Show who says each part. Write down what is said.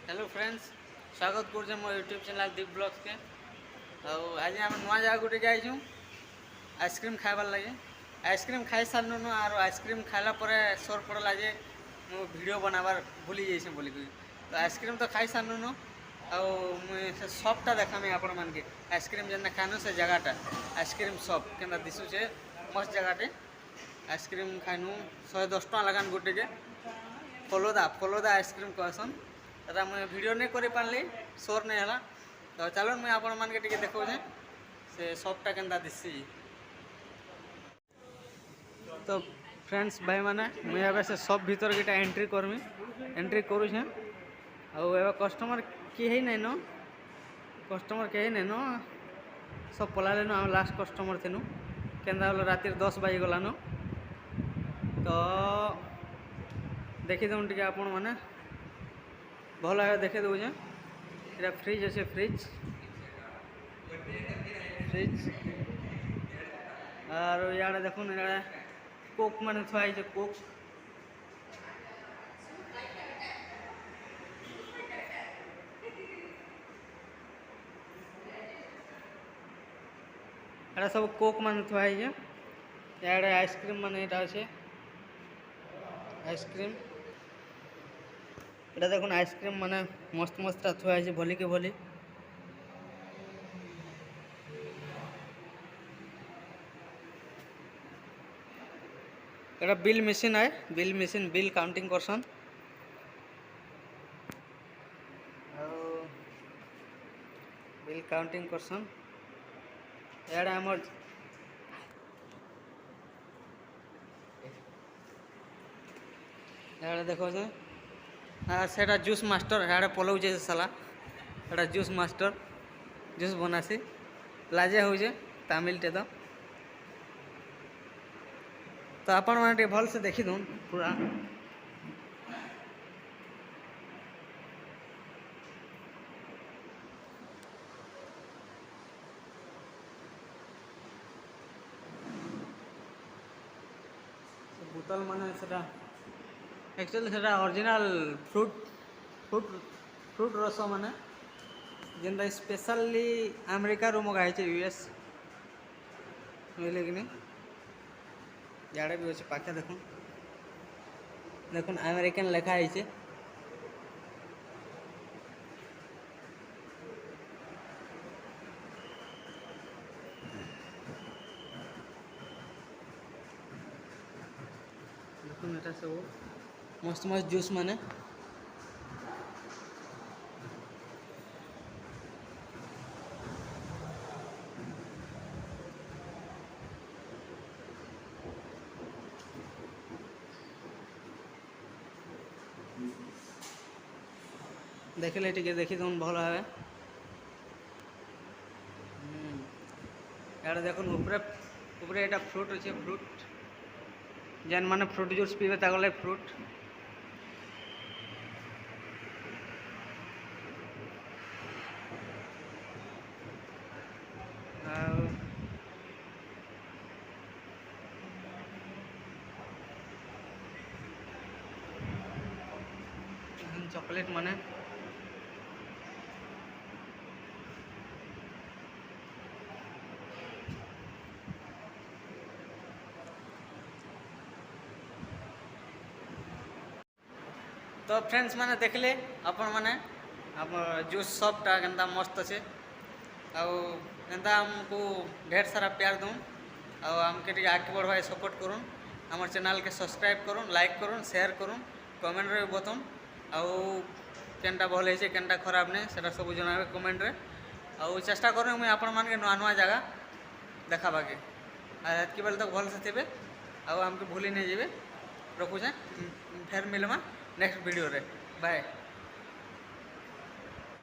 Speaker 1: Hello friends, स्वागत कर मो यूट्यूब चैनल दीप ब्लॉग्स के। आज आम नुआ जगह गोटे जाइछू आइसक्रीम खाइबार लगे। आइसक्रीम खाई सारूँ और आइसक्रीम खाइला सोर पड़ला जे मो वीडियो बनाबार भूली जाइए बोलिक। तो आइसक्रीम तो खाई सारूँ से शॉपटा देखामी आपण मान के आइसक्रीम जेना खानु से जगहटा आइसक्रीम शॉप के दिशुचे मस्त जगहटे। आइसक्रीम खाइनु 110 टका लगान गोटे के फलोदा आइसक्रीम कहसन। तो मुझे वीडियो नहीं कर पारि सोर नहीं है। तो चलो मुझे आपण मान के देखो से शॉपटा केनता दिसी। तो फ्रेंड्स भाई माने मुझे से शॉप भीतर गीटा एंट्री करमी एंट्री करुचे। आ कस्टमर कहीं नहीं न कस्टमर कहीं नहीं न सब पलालेन। आम लास्ट कस्टमर थीनु केन्दा बोले राति 10 बाजी गलान। तो देखीदे टे आपण मैंने भल भाव देखे दूचे। ये फ्रिज अच्छे फ्रिज और इे देखुन कोक मान थुआई कोक एटा सब कोक मान थुआई। इे आइसक्रीम मान यहाँ अच्छे आइसक्रीम এটা দেখুন আইসক্রিম মানে মস্ত মস্ত থুয়া আছে ভলি के भली। এটা বিল মেশিন है বিল মেশিन বিল काउंटिंग करसन। बिल काउंटिंग करसन यार हमर यार देखो जे सेटा जूस मास्टर यार पलाऊे साला एटा जूस मास्टर जूस बनासी लाजे हो तमिल टे। तो आपण मैंने भल से देखी दून पूरा बोतल मान से एक्चुअली से ओरिजिनल फ्रूट फ्रूट फ्रूट रस माने जेनटा स्पेशली अमेरिका रू मगाई यूएस मिले कि नहीं याड़े भी अच्छे पाखे देखुन देखुन अमेरिकन लिखाई देखुन एटा सब मस्त मस्त जूस माने देखले टे देखी तुम भल भाव। यार देखो ऊपरे ऊपरे एटा फ्रूट अच्छे फ्रूट जेन माने फ्रूट जूस पीबे तागले फ्रूट चॉकलेट माने तो फ्रेंड्स माने देखले अपन माने आप जूस शॉपटा केनता मस्त अच्छे आंता आमको ढेर सारा प्यार दूँ आमके टे आगे बढ़वा सपोर्ट करूँ आमर चैनल के सब्सक्राइब करूँ लाइक करूँ शेयर करूँ कमेंट रे बताऊँ केनटा भल है केनटा खराब नहीं सेटा सब जनाबे कमेंट रे चेष्टा करूँ मुझे आपण मान के नुआ नुआ जगह देखाबा के आज बेले तक भल से थे आमके भूली नहीं जाए। रखुचे फिर मिलमा नेक्स्ट वीडियो रे बाय।